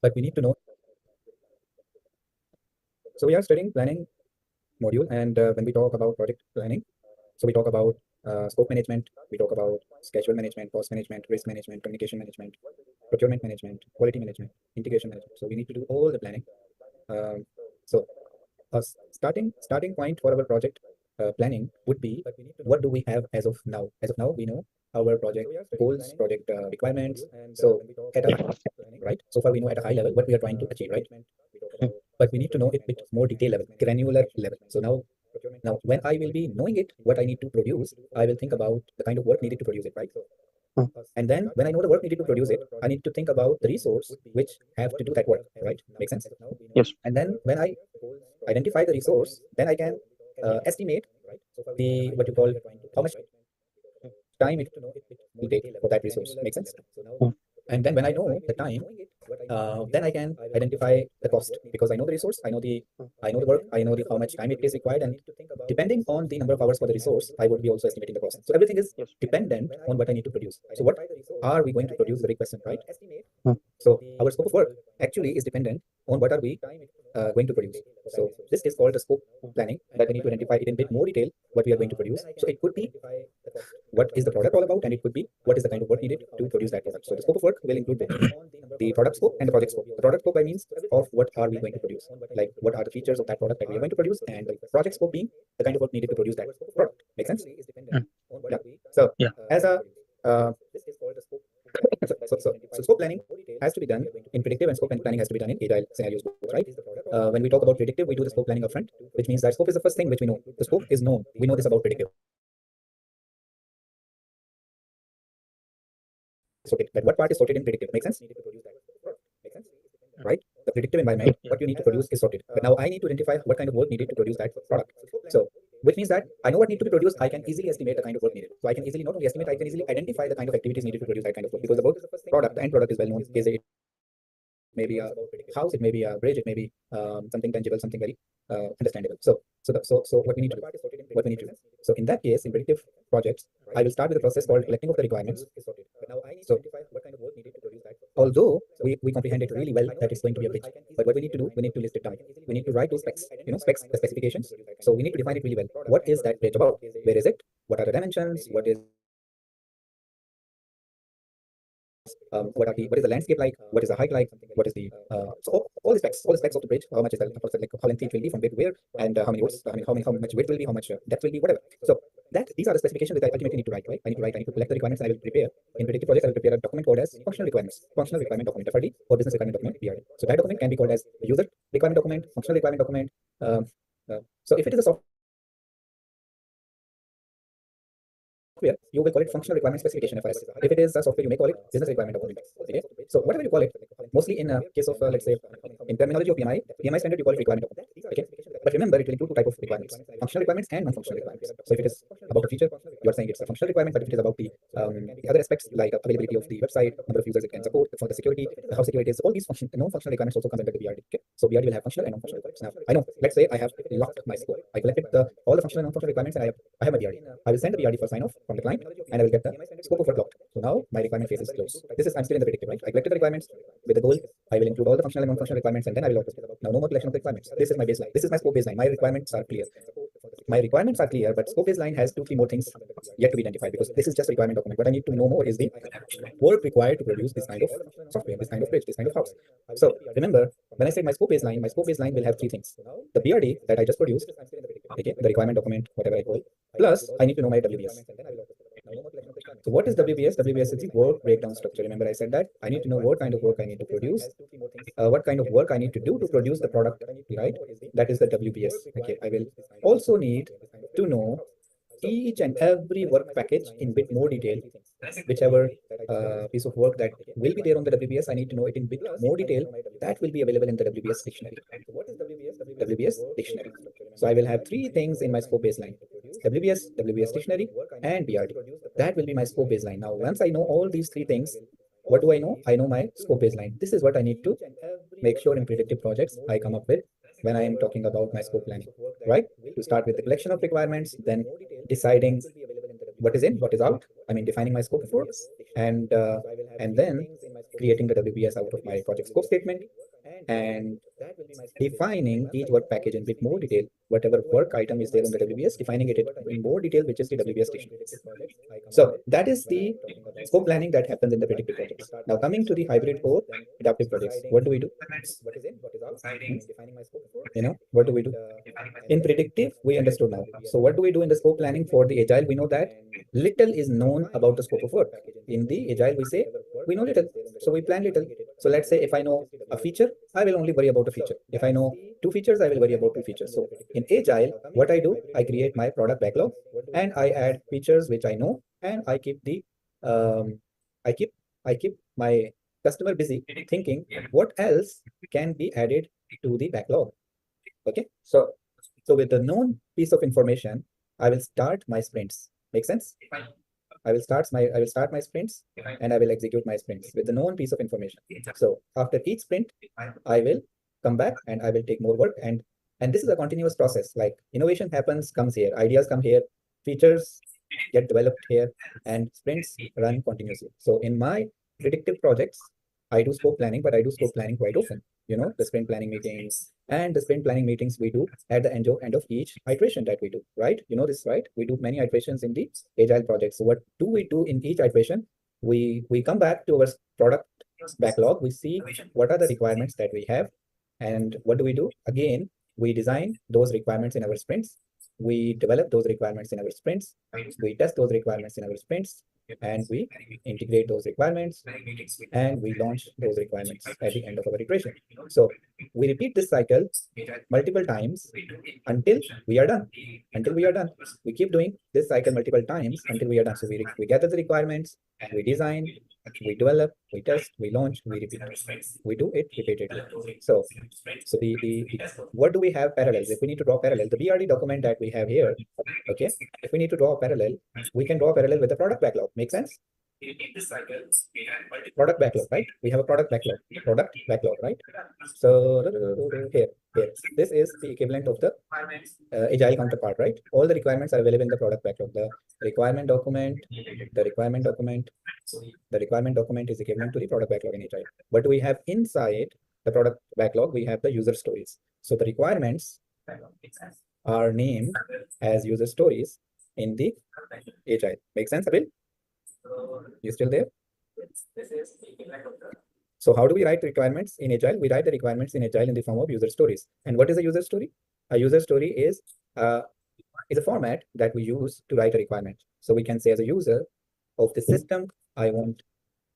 But we need to know. So we are studying planning module, and when we talk about project planning, so we talk about scope management, we talk about schedule management, cost management, risk management, communication management, procurement management, quality management, integration management. So we need to do all the planning. So a starting point for our project planning would be, what do we have as of now? As of now, we know our project goals, project requirements. So at a right, so far we know at a high level what we are trying to achieve, right? But we need to know it bit more detail level, granular level. So now when I will be knowing it, what I need to produce, I will think about the kind of work needed to produce it, right? And then when I know the work needed to produce it, I need to think about the resource which have to do that work, right? Make sense? Yes. And then when I identify the resource, then I can estimate the what you call how much time it will take for that resource. Make sense? And then when I know the time, then I can identify the cost, because I know the resource, I know the work, I know the how much time it is required, and depending on the number of hours for the resource, I would be also estimating the cost. So everything is dependent on what I need to produce. So what are we going to produce? The big question, right? So our scope of work actually is dependent on what are we going to produce. So this is called the scope planning, that we need to identify it in bit more detail what we are going to produce. So it could be what is the product all about, and it could be what is the kind of work needed to produce that product. So the scope of work will include the product scope and the project scope. The product scope by means of what are we going to produce, like what are the features of that product that we are going to produce, and the project scope being the kind of work needed to produce that product. Make sense? Yeah. So Yeah. as a so scope planning has to be done in predictive, and scope planning has to be done in agile scenarios, right? When we talk about predictive, we do the scope planning upfront, which means that scope is the first thing which we know. The scope is known. We know this about predictive. So that what part is sorted in predictive. Make sense? Right? The predictive environment, what you need to produce is sorted. But now I need to identify what kind of work needed to produce that product. So which means that I know what needs to be produced. I can easily estimate the kind of work needed. So I can easily not only estimate, I can easily identify the kind of activities needed to produce that kind of work, because the work product, the end product is well known. Is it maybe a house, it may be a bridge, it may be something tangible, something very understandable. So what we need to do, So in that case, in predictive projects, I will start with a process called collecting of the requirements. So although we comprehend it really well that it's going to be a bridge, but what we need to do, we need to list it down. We need to write those specs, specs, the specifications. So we need to define it really well. What is that bridge about? Where is it? What are the dimensions? What is what is the landscape like? What is the height like? What is the so all the specs of the bridge? How much is the like how lengthy it will be from where to where, and how many words? How much width will be? How much depth will be? Whatever. So these are the specifications that I ultimately need to write. Right? I need to collect the requirements, and I will prepare in predictive projects. I will prepare a document called as functional requirements, functional requirement document (FRD) or business requirement document (BRD). So that document can be called as user requirement document, functional requirement document. So if it is a software, you will call it functional requirement specification (FRS). If it is a software, you may call it business requirement document. Okay. So whatever you call it, mostly in case of let's say in terminology of PMI standard, you call it requirement document. Okay. But remember, it will include two types of requirements: functional requirements and non-functional requirements. So if it is about a feature, you are saying it's a functional requirement. But if it is about the other aspects like availability of the website, number of users it can support, for the security, how secure it is, all these non-functional requirements also come under the BRD. Okay. So BRD will have functional and non-functional requirements. Now I know. Let's say I have locked my scope. I collected all the functional and non-functional requirements, and I have a BRD. I will send the BRD for sign off from the client, and I will get the scope of work locked. So now my requirement phase is closed. I'm still in the predictive, right? I collected the requirements with the goal. I will include all the functional and non-functional requirements, and then I will lock it. Now no more collection of the requirements. This is my baseline. This is my scope baseline. My requirements are clear. But scope baseline has 2-3 more things yet to be identified, because this is just a requirement document. What I need to know more is the work required to produce this kind of software, this kind of bridge, this kind of house. So remember, when I said my scope baseline will have 3 things: the BRD that I just produced, okay, the requirement document, whatever I call, plus I need to know my WBS. So what is WBS? WBS is the work breakdown structure. Remember I said that I need to know what kind of work I need to produce, what kind of work I need to do to produce the product, right? That is the WBS. Okay, I will also need to know each and every work package in bit more detail, whichever piece of work that will be there on the WBS, I need to know it in bit more detail. That will be available in the WBS dictionary. WBS dictionary. So I will have three things in my scope baseline: WBS, WBS dictionary, and BRD. That will be my scope baseline. Now, once I know all these three things, what do I know? I know my scope baseline. This is what I need to make sure in predictive projects I come up with when I am talking about my scope planning, right? To start with the collection of requirements, then deciding what is in, what is out. I mean, defining my scope of work, and then creating the WBS out of my project scope statement, and defining each work package in bit more detail. Whatever work item is there on the WBS, defining it in more detail, which is the WBS station. So that is the scope planning that happens in the predictive projects. Now coming to the hybrid or adaptive projects, what do we do? What do we do? In predictive, we understood now. So what do we do in the scope planning for the agile? We know that little is known about the scope of work. In the agile, we say we know little, so we plan little. So let's say if I know a feature, I will only worry about a feature. If I know two features, I will worry about two features. So in agile, what I do, I create my product backlog and I add features which I know, and I keep the I keep my customer busy thinking what else can be added to the backlog. Okay, so with the known piece of information, I will start my sprints. Make sense? I will start my sprints and I will execute my sprints with the known piece of information. So after each sprint, I will come back and I will take more work, and this is a continuous process. Like innovation comes here, ideas come here, features get developed here, and sprints run continuously. So in my predictive projects, I do scope planning, but I do scope planning quite often. The sprint planning meetings, and the sprint planning meetings we do at the end of each iteration that we do, right? You know this, right? We do many iterations in the agile project. So what do we do in each iteration? We come back to our product backlog. We see what are the requirements that we have, and what do we do? Again, we design those requirements in our sprints. We develop those requirements in our sprints. We test those requirements in our sprints, and we integrate those requirements, and we launch those requirements at the end of our iteration. So we repeat this cycle multiple times until we are done. We keep doing this cycle multiple times until we are done. So we gather the requirements, we design, we develop, we test, we launch, we repeat. We do it repeatedly. So what do we have parallels? If we need to draw parallel, the BRD document that we have here, okay, if we need to draw a parallel, we can draw a parallel with the product backlog. Make sense? Product backlog, right? We have a product backlog, right? So here, this is the equivalent of the agile counterpart, right? All the requirements are available in the product backlog. The requirement document is equivalent to the product backlog in agile. What do we have inside the product backlog? We have the user stories. So the requirements are named as user stories in the agile. Make sense, Abil? You still there? So how do we write the requirements in agile? We write the requirements in agile in the form of user stories. And what is a user story? A user story is a format that we use to write a requirement. So we can say, as a user of the system, I want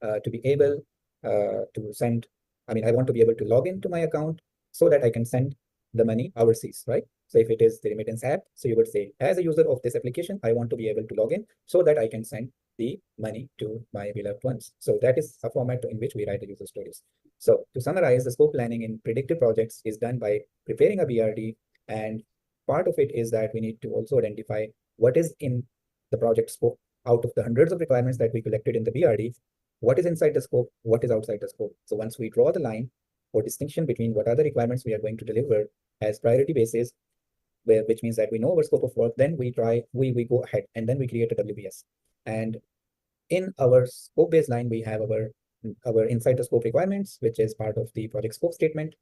to be able to send, I want to be able to log into my account so that I can send the money overseas, right? So if it is the remittance app, so you would say, as a user of this application, I want to be able to log in so that I can send the money to my beloved ones. So that is a format in which we write the user stories. So to summarize, the scope planning in predictive projects is done by preparing a BRD, and part of it is that we need to also identify what is in the project scope. Out of the hundreds of requirements that we collected in the BRD, what is inside the scope, what is outside the scope. So once we draw the line or distinction between what are the requirements we are going to deliver as priority basis, which means that we know our scope of work, then we go ahead and then we create a WBS. And in our scope baseline, we have our inside the scope requirements, which is part of the project scope statement.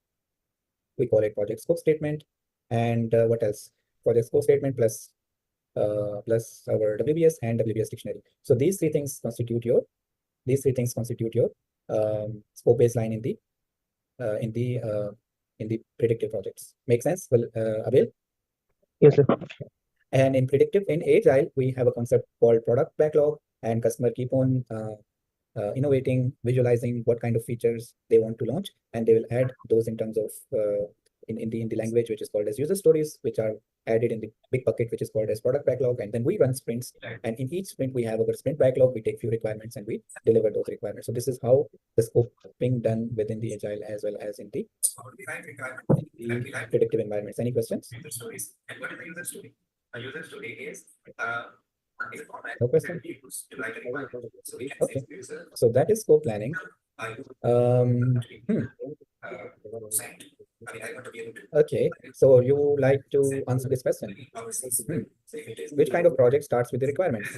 We call it project scope statement. And what else? Project scope statement plus our WBS and WBS dictionary. So these three things constitute your scope baseline in the predictive projects. Make sense? Well, Abel? Yes, sir. And in predictive, in agile, we have a concept called product backlog, and customer keep on innovating, visualizing what kind of features they want to launch, and they will add those in terms of in the language which is called as user stories, which are added in the big bucket, which is called as product backlog. And then we run sprints. And in each sprint, we have our sprint backlog. We take few requirements and we deliver those requirements. So this is how the scoping done within the Agile as well as in the predictive environments. Any questions? No question? Okay. So that is scope planning. Okay, so you like to answer this question. Which kind of project starts with the requirements?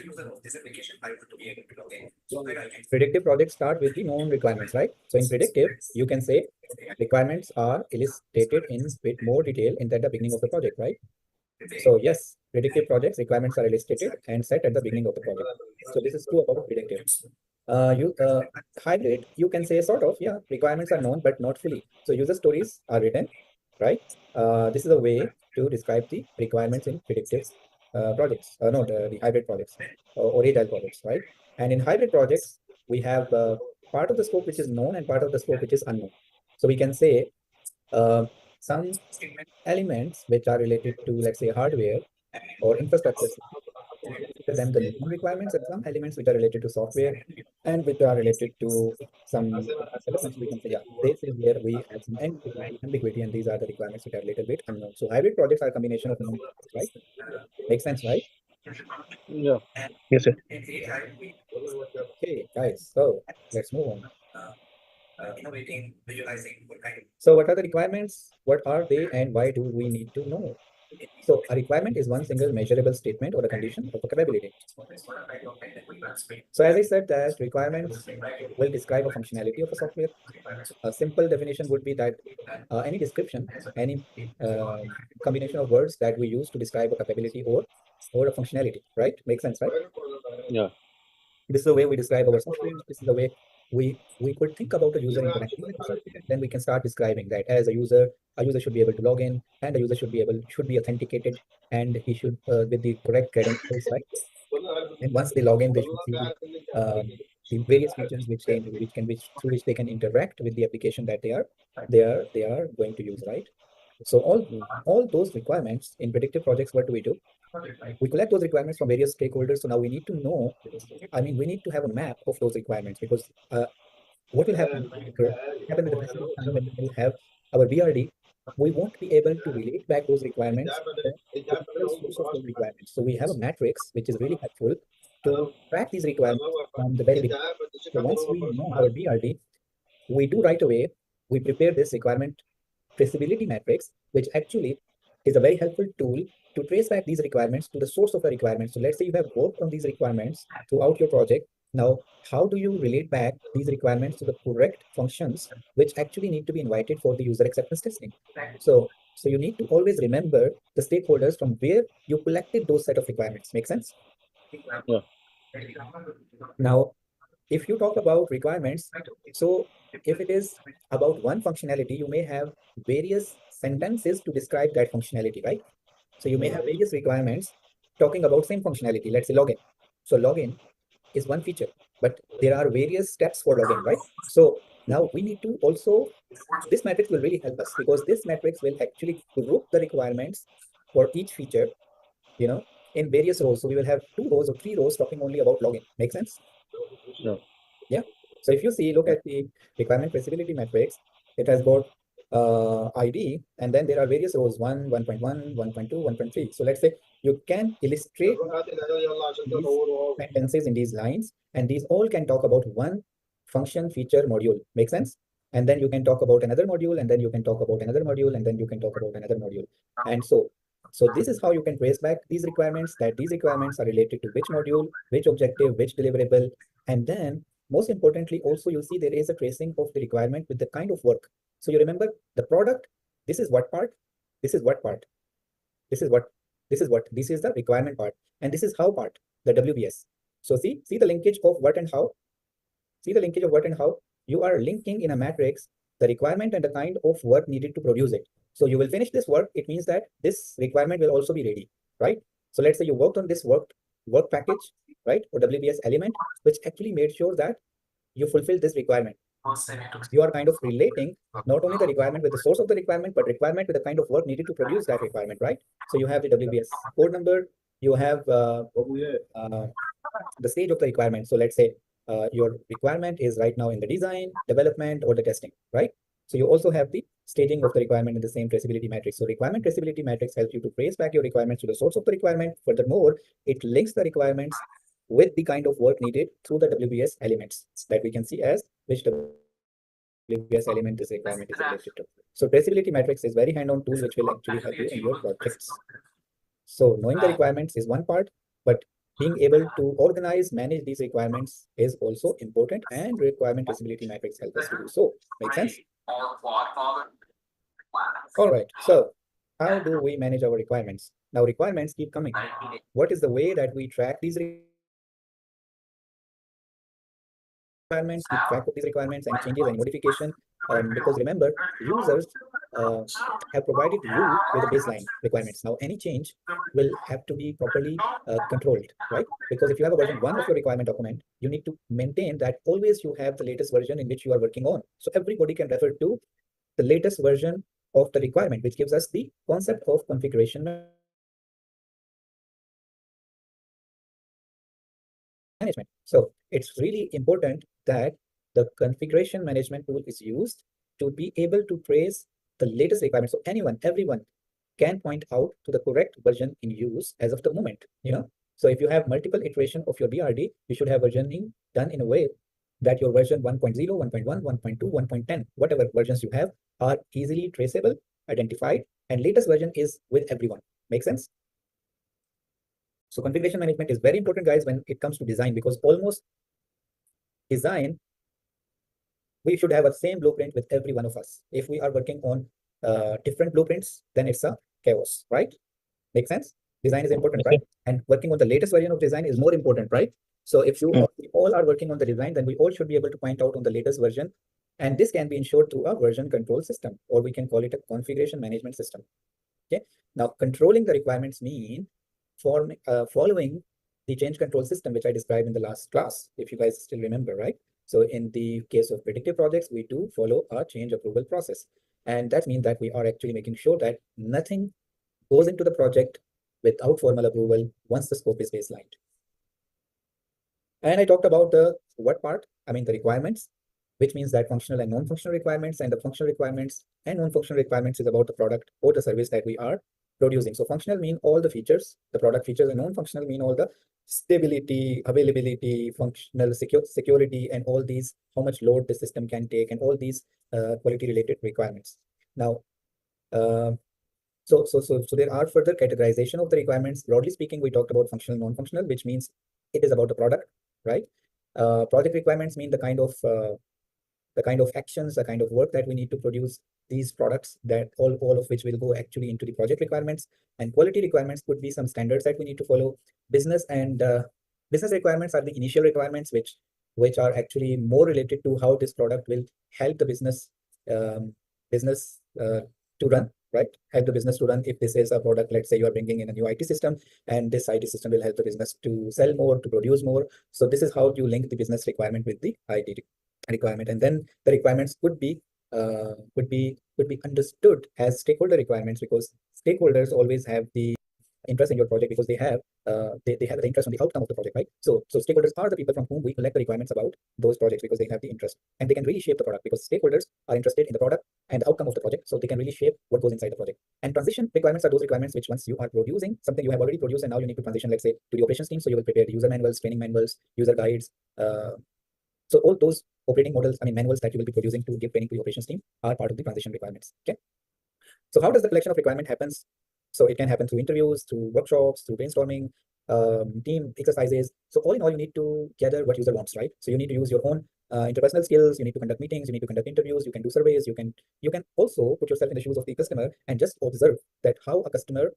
Predictive projects start with the known requirements, right? So in predictive, you can say requirements are illustrated in with more detail in the beginning of the project, right? So yes, predictive projects requirements are illustrated and set at the beginning of the project. So this is true about predictive. Hybrid, you can say sort of, yeah, requirements are known but not fully. So user stories are written, right? This is a way to describe the requirements in predictive projects. No, the hybrid projects or agile projects, right? And in hybrid projects, we have part of the scope which is known and part of the scope which is unknown. So we can say some elements which are related to, let's say, hardware or infrastructure, them the known requirements, and some elements which are related to software and which are related to some elements. We can say, yeah, this is where we have some ambiguity, and these are the requirements which are a little bit unknown. So hybrid projects are a combination of known, right? Makes sense, right? Yeah. Yes, sir. Okay, guys, so let's move on. So what are the requirements? What are they and why do we need to know? So a requirement is one single measurable statement or a condition of a capability. So as I said that requirements will describe a functionality of a software. A simple definition would be that any description, any combination of words that we use to describe a capability or a functionality, right? Makes sense, right? Yeah. This is the way we describe our software. This is the way we could think about a user interacting with the software. Then we can start describing that as a user should be able to log in, and a user should be authenticated, and he should with the correct credentials, right? And once they log in, they should see the various features which through which they can interact with the application that they are going to use, right? So all those requirements in predictive projects, what do? We collect those requirements from various stakeholders. So now we need to know, we need to have a map of those requirements, because what will happen with the passage of time when we will have our BRD, we won't be able to relate back those requirements to the original source of those requirements. So we have a matrix which is really helpful to track these requirements from the very beginning. So once we know our BRD, we do right away, we prepare this requirement traceability matrix, which actually is a very helpful tool to trace back these requirements to the source of the requirements. So let's say you have worked on these requirements throughout your project. Now, how do you relate back these requirements to the correct functions which actually need to be invited for the user acceptance testing? So you need to always remember the stakeholders from where you collected those set of requirements. Make sense? Yeah. Now, if you talk about requirements, so if it is about one functionality, you may have various sentences to describe that functionality, right? So you may have various requirements talking about same functionality. Let's say login. So login is one feature, but there are various steps for login, right? So now we need to also, this matrix will really help us, because this matrix will actually group the requirements for each feature, in various rows. So we will have 2 rows or 3 rows talking only about login. Make sense? Yeah. Yeah. So if you see, look at the requirement traceability matrix, it has got ID, and then there are various rows, 1, 1.1, 1.2, 1.3. So let's say you can illustrate these sentences in these lines, and these all can talk about one function, feature, module. Make sense? And then you can talk about another module, and then you can talk about another module, and then you can talk about another module. And so this is how you can trace back these requirements, that these requirements are related to which module, which objective, which deliverable. And then most importantly, also you'll see there is a tracing of the requirement with the kind of work. So you remember the product, this is what part, this is what part, this is the requirement part, and this is how part, the WBS. So see the linkage of what and how. See the linkage of what and how. You are linking in a matrix the requirement and the kind of work needed to produce it. So you will finish this work. It means that this requirement will also be ready, right? So let's say you worked on this work package, right, or WBS element, which actually made sure that you fulfill this requirement. You are kind of relating not only the requirement with the source of the requirement, but requirement with the kind of work needed to produce that requirement, right? So you have the WBS code number, you have the stage of the requirement. So let's say your requirement is right now in the design, development, or the testing, right? So you also have the staging of the requirement in the same traceability matrix. So requirement traceability matrix helps you to trace back your requirements to the source of the requirement. Furthermore, it links the requirements with the kind of work needed through the WBS elements that we can see as which WBS element this requirement is related to. So traceability matrix is very hands-on tool which will actually help you in your projects. So knowing the requirements is one part, but being able to organize, manage these requirements is also important, and requirement traceability matrix help us to do so. Make sense? All right. So how do we manage our requirements? Now requirements keep coming. What is the way that we track these requirements, keep track of these requirements, any changes, any modification? Because remember, users uh, have provided you with a baseline requirements. Now any change will have to be properly controlled, right? Because if you have a version 1 of your requirement document, you need to maintain that always you have the latest version in which you are working on. So everybody can refer to the latest version of the requirement, which gives us the concept of configuration management. So it's really important that the configuration management tool is used to be able to trace the latest requirement. So anyone, everyone can point out to the correct version in use as of the moment, So if you have multiple iteration of your BRD, you should have versioning done in a way that your version 1.0, 1.1, 1.2, 1.10, whatever versions you have, are easily traceable, identified, and latest version is with everyone. Make sense? So configuration management is very important, guys, when it comes to design, because almost design, we should have a same blueprint with every one of us. If we are working on different blueprints, then it's a chaos, right? Make sense? Design is important, Okay. right? And working on the latest version of design is more important, right? So if we all are working on the design, then we all should be able to point out on the latest version. And this can be ensured through a version control system, or we can call it a configuration management system. Okay. Now, controlling the requirements mean following the change control system, which I described in the last class, if you guys still remember, right? So in the case of predictive projects, we do follow a change approval process. And that means that we are actually making sure that nothing goes into the project without formal approval once the scope is baselined. And I talked about the what part, I mean the requirements, which means that functional and non-functional requirements, and the functional requirements and non-functional requirements is about the product or the service that we are producing. So functional mean all the features, the product features, and non-functional mean all the stability, availability, functional security, and all these, how much load the system can take, and all these quality related requirements. Now, so there are further categorization of the requirements. Broadly speaking, we talked about functional, non-functional, which means it is about the product, right? Project requirements mean the kind of actions, the kind of work that we need to produce these products, that all of which will go actually into the project requirements. And quality requirements could be some standards that we need to follow. Business requirements are the initial requirements, which are actually more related to how this product will help the business to run, right? Help the business to run. If this is a product, let's say you are bringing in a new IT system, and this IT system will help the business to sell more, to produce more. So this is how you link the business requirement with the IT requirement. And then the requirements could be understood as stakeholder requirements, because stakeholders always have the interest in your project, because they have the interest on the outcome of the project, right? So stakeholders are the people from whom we collect the requirements about those projects, because they have the interest and they can really shape the product, because stakeholders are interested in the product and the outcome of the project, so they can really shape what goes inside the project. And transition requirements are those requirements which, once you are producing something you have already produced and now you need to transition, let's say, to the operations team, so you will prepare the user manuals, training manuals, user guides. So all those operating models, I mean manuals, that you will be producing to give training to the operations team are part of the transition requirements. Okay. So how does the collection of requirement happens? So it can happen through interviews, through workshops, through brainstorming, team exercises. So all in all, you need to gather what user wants, right? So you need to use your own interpersonal skills. You need to conduct meetings. You need to conduct interviews. You can do surveys. You can also put yourself in the shoes of the customer and just observe that how a customer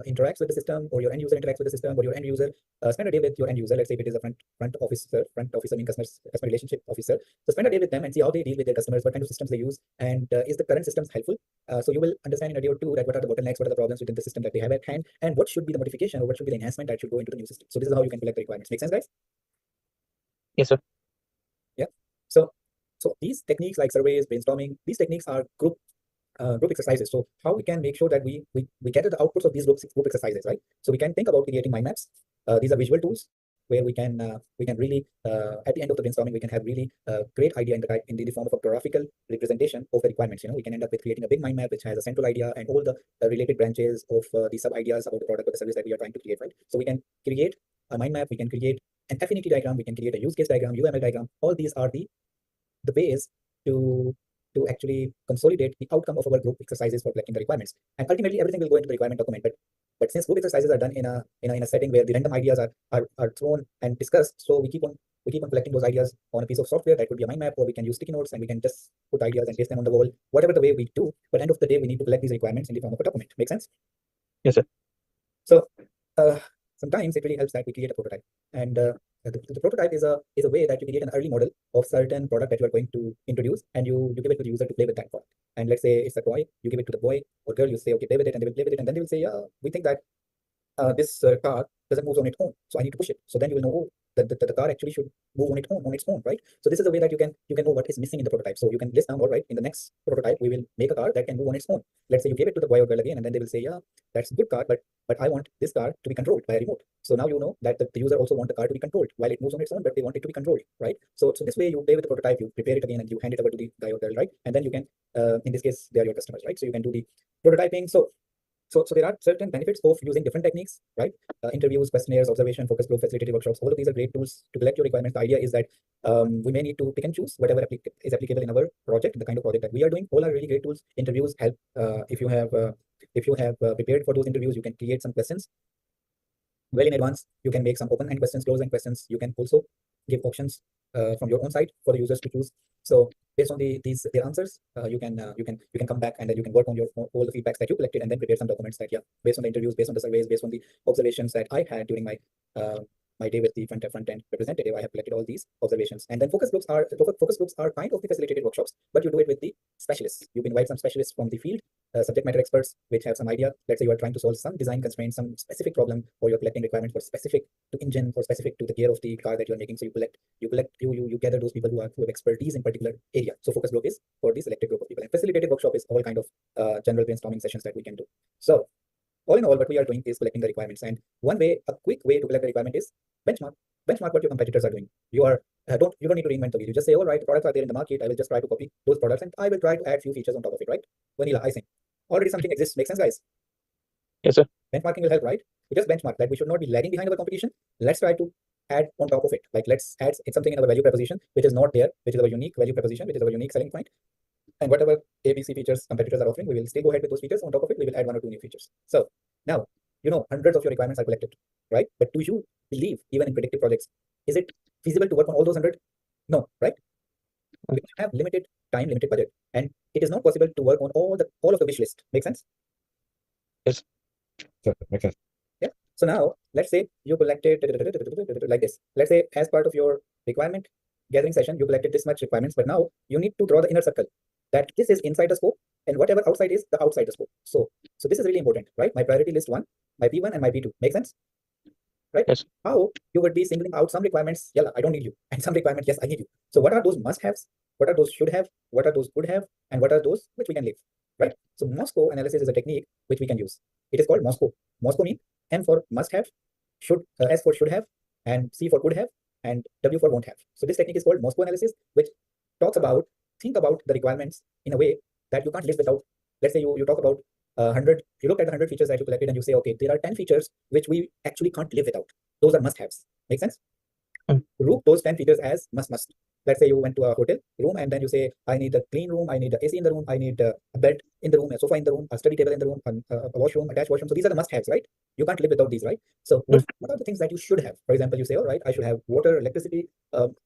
interacts with the system, or your end user interacts with the system, or your end user spend a day with your end user. Let's say if it is a front officer mean customer relationship officer. So spend a day with them and see how they deal with their customers, what kind of systems they use, and is the current systems helpful? So you will understand in a day or two that what are the bottlenecks, what are the problems within the system that they have at hand, and what should be the modification or what should be the enhancement that should go into the new system. So this is how you can collect the requirements. Make sense, guys? Yes, sir. Yeah. So So these techniques like surveys, brainstorming, these techniques are group exercises. So how we can make sure that we get the outputs of these group exercises, right? So we can think about creating mind maps. These are visual tools where we can really at the end of the brainstorming we can have really great idea in the form of a graphical representation of the requirements. We can end up with creating a big mind map which has a central idea and all the related branches of the sub ideas about the product or the service that we are trying to create, right? So we can create a mind map, we can create an affinity diagram, we can create a use case diagram, UML diagram. All these are the ways to actually consolidate the outcome of our group exercises for collecting the requirements. And ultimately, everything will go into the requirement document. But since group exercises are done in a setting where the random ideas are thrown and discussed, so we keep on collecting those ideas on a piece of software that could be a mind map, or we can use sticky notes and we can just put ideas and paste them on the wall, whatever the way we do. But end of the day, we need to collect these requirements in the form of a document. Make sense? Yes, sir. So sometimes it really helps that we create a prototype. And the prototype is a way that you create an early model of certain product that you are going to introduce, and you give it to the user to play with that product. And let's say it's a toy, you give it to the boy or girl, you say, okay, play with it, and they will play with it, and then they will say, yeah, we think that this car doesn't move on its own, so I need to push it. So then you will know, oh, that the car actually should move on its own, right? So this is a way that you can know what is missing in the prototype. So you can list down, all right, in the next prototype we will make a car that can move on its own. Let's say you give it to the boy or girl again, and then they will say, yeah, that's a good car, but I want this car to be controlled by a remote. So now you know that the user also want the car to be controlled while it moves on its own, but they want it to be controlled, right? So this way you play with the prototype, you prepare it again, and you hand it over to the guy or girl, right? And then you can, in this case, they are your customers, right? So you can do the prototyping. So there are certain benefits of using different techniques, right? Interviews, questionnaires, observation, focus group, facilitated workshops. All of these are great tools to collect your requirements. The idea is that we may need to pick and choose whatever is applicable in our project, the kind of project that we are doing. All are really great tools. Interviews help. If you have prepared for those interviews, you can create some questions well in advance. You can make some open-end questions, closed-end questions. You can also give options from your own side for the users to choose. So based on their answers, you can come back and then you can work on your all the feedbacks that you collected and then prepare some documents that, yeah, based on the interviews, based on the surveys, based on the observations that I had during uh, my day with the front end representative, I have collected all these observations. And then focus groups are kind of the facilitated workshops, but you do it with the specialists. You invite some specialists from the field, subject matter experts, which have some idea. Let's say you are trying to solve some design constraint, some specific problem, or you're collecting requirements for specific to engine, or specific to the gear of the car that you're making. So you gather those people who have expertise in particular area. So focus group is for the selected group of people, and facilitated workshop is all kind of general brainstorming sessions that we can do. So all in all, what we are doing is collecting the requirements. And a quick way to collect the requirement is benchmark. Benchmark what your competitors are doing. You don't need to reinvent the wheel. You just say, all right, the products are there in the market. I will just try to copy those products, and I will try to add few features on top of it, right? Vanilla icing. Already something exists. Make sense, guys? Yes, sir. Benchmarking will help, right? We just benchmark that we should not be lagging behind our competition. Let's try to add on top of it. Like let's add something in our value proposition which is not there, which is our unique value proposition, which is our unique selling point. And whatever ABC features competitors are offering, we will still go ahead with those features. On top of it, we will add one or two new features. So now, hundreds of your requirements are collected, right? But do you believe, even in predictive projects, is it feasible to work on all those 100? No, right? We have limited time, limited budget, and it is not possible to work on all of the wish list. Make sense? Yes. Sir, makes sense. Yeah. So now let's say you collected like this. Let's say as part of your requirement gathering session, you collected this much requirements, but now you need to draw the inner circle that this is inside the scope and whatever outside is the outside the scope. So this is really important, right? My priority list 1, my P1 and my P2. Make sense? Right? Yes. How you would be singling out some requirements, yeah, I don't need you, and some requirements, yes, I need you. So what are those must-haves? What are those should have? What are those could have? And what are those which we can leave? Right? So Moscow analysis is a technique which we can use. It is called Moscow. Moscow means M for must have, S for should have, and C for could have, and W for won't have. So this technique is called Moscow analysis, which think about the requirements in a way that you can't live without. Let's say you talk about 100, you look at the 100 features that you collected and you say, okay, there are 10 features which we actually can't live without. Those are must-haves. Make sense? Group those 10 features as must. Let's say you went to a hotel room and then you say, I need a clean room, I need a AC in the room, I need a bed in the room, a sofa in the room, a study table in the room, a washroom, attached washroom. So these are the must-haves, right? You can't live without these, right? So what are the things that you should have? For example, you say, all right, I should have water, electricity.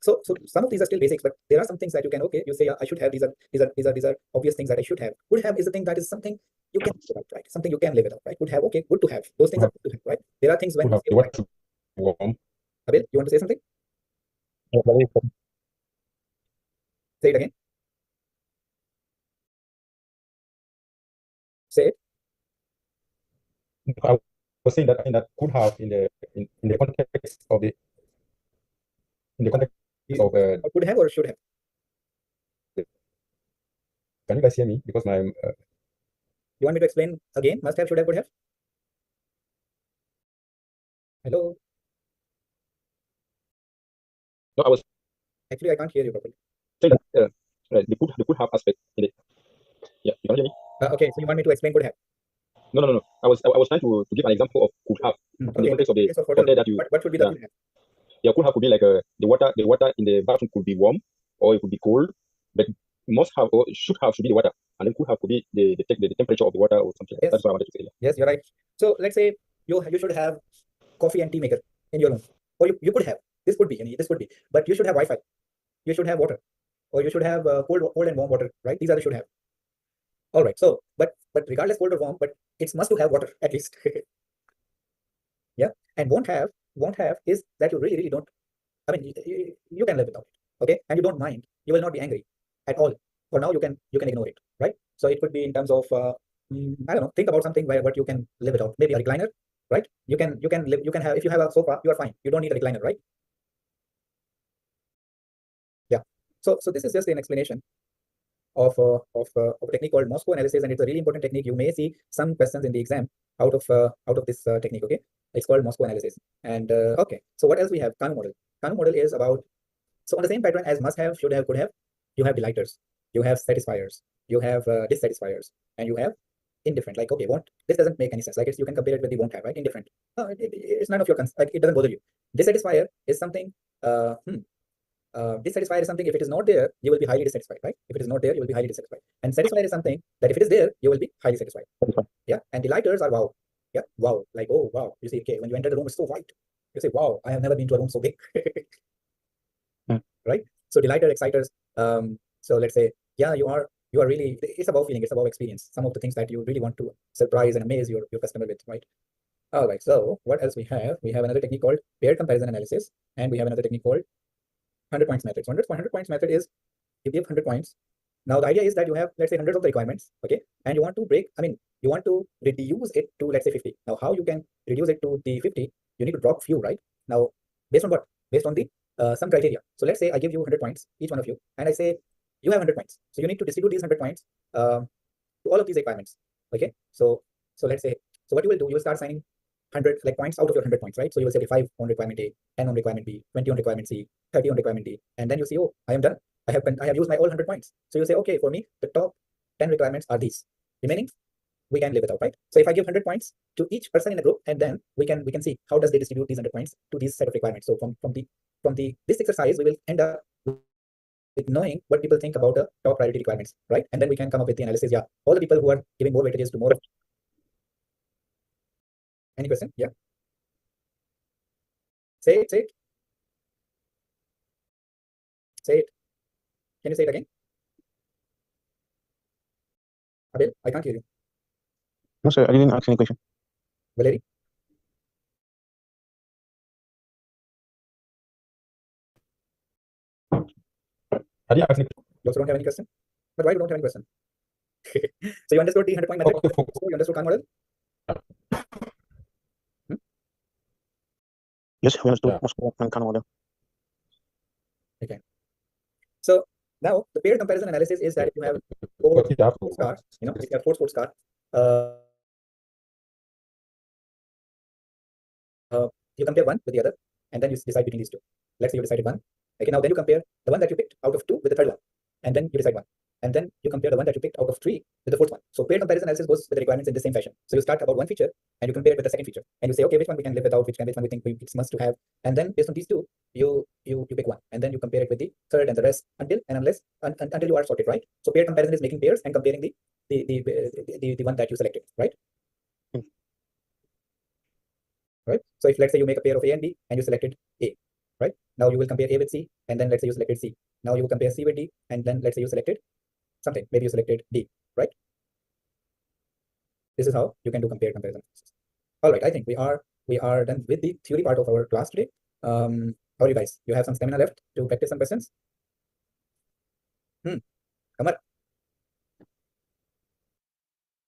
So some of these are still basics, but there are some things that you can, okay, you say, yeah, I should have, these are obvious things that I should have. Would have is a thing that is something you can live without, right? Something you can live without, right? Would have, okay, good to have. Those things are good to have, right? There are things when you say, What to warm? Abel, you want to say something? Say it again. Say it. I was saying that could have in the context of the Or could have or should have. Can you guys hear me? Because my You want me to explain again? Must have, should have, could have? Hello? no, I was Actually, I can't hear you properly. saying that the could have aspect in it. Yeah, you can hear me? Okay, so you want me to explain could have? No. I was trying to give an example of could have in the Okay, context of the case of hotel content room, that you what would be the yeah. could have? Yeah, could have could be like the water in the bathroom could be warm or it could be cold, but must have or should be the water, and then could have could be the temperature of the water or something. Yes. That's what I wanted to say. Yeah. Yes, you're right. So let's say you should have coffee and tea maker in your room, or you could have. This could be any. This could be, but you should have Wi-Fi. You should have water, or you should have cold and warm water, right? These are the should have. All right. So, but regardless cold or warm, but it's must to have water at least. Yeah, and won't have is that you really don't. I mean, you can live without it, okay, and you don't mind. You will not be angry at all. For now, you can ignore it, right? So it could be in terms of I don't know. Think about something where what you can live without. Maybe a recliner, right? You can live. You can have if you have a sofa, you are fine. You don't need a recliner, right? Yeah. So this is just an explanation of a technique called Moscow analysis, and it's a really important technique. You may see some questions in the exam out of this technique. Okay, it's called Moscow analysis. And okay, so what else we have? Kano model. Kano model is about so on the same pattern as must have, should have, could have. You have delighters, you have satisfiers, you have dissatisfiers, and you have indifferent. Like okay, won't this doesn't make any sense. Like you can compare it with the won't have, right? Indifferent. It's none of your concern. Like it doesn't bother you. Dissatisfier is something. Dissatisfied is something, if it is not there, you will be highly dissatisfied, right? If it is not there, you will be highly dissatisfied. And satisfied is something that if it is there, you will be highly satisfied. Yeah. And delighters are wow. Yeah. Wow. Like, oh, wow. You see, okay, when you enter the room, it's so white. You say, wow, I have never been to a room so big. Right? So delighters, exciters. So let's say, yeah, you are really, it's about feeling, it's about experience. Some of the things that you really want to surprise and amaze your customer with, right? All right. So what else we have? We have another technique called paired comparison analysis, and we have another technique called 100 points method. So 100 points method is you give 100 points. Now the idea is that you have, let's say, hundreds of the requirements, okay, and you want to you want to reduce it to, let's say, 50. Now how you can reduce it to the 50? You need to drop few, right? Now based on what? Based on the some criteria. So let's say I give you 100 points, each one of you, and I say you have 100 points. So you need to distribute these 100 points to all of these requirements. Okay, so let's say, so what you will do, you will start signing 100 like points out of your 100 points, right? So you will say 5 on requirement A, 10 on requirement B, 20 on requirement C, 30 on requirement D, and then you see, oh, I am done. I have used my all 100 points. So you say, okay, for me, the top 10 requirements are these. Remaining, we can live without, right? So if I give 100 points to each person in the group, and then we can see how does they distribute these 100 points to these set of requirements. So from this exercise, we will end up with knowing what people think about the top priority requirements, right? And then we can come up with the analysis. Yeah, all the people who are giving more weightages to more of. Any question? Yeah. Say it. Say it. Can you say it again? Abel, I can't hear you. No, sir, I didn't ask any question. Valerie? I didn't ask any You also don't have any question? But why you don't have any question? So you understood the 100 point method? Okay, So you understood Khan model? Yes, we understood Yeah. Moscow and Kano model. Okay. So now the paired comparison analysis is that if you have four sports cars, if you have 4 sports cars, you compare one with the other, and then you decide between these two. Let's say you decided one. Okay, now then you compare the one that you picked out of 2 with the third one, and then you decide one. And then you compare the one that you picked out of 3 with the fourth one. So paired comparison analysis goes with the requirements in the same fashion. So you start about one feature and you compare it with the second feature, and you say, okay, which one we can live without, which one we think it's must to have, and then based on these two, you pick one, and then you compare it with the third and the rest until you are sorted, right? So paired comparison is making pairs and comparing the one that you selected, right? Right. So if let's say you make a pair of A and B and you selected A, right? Now you will compare A with C, and then let's say you selected C. Now you will compare C with D, and then let's say you selected something. Maybe you selected D, right? This is how you can do compare comparison. All right, I think we are done with the theory part of our class today. How are you guys? You have some stamina left to practice some questions? Kamar,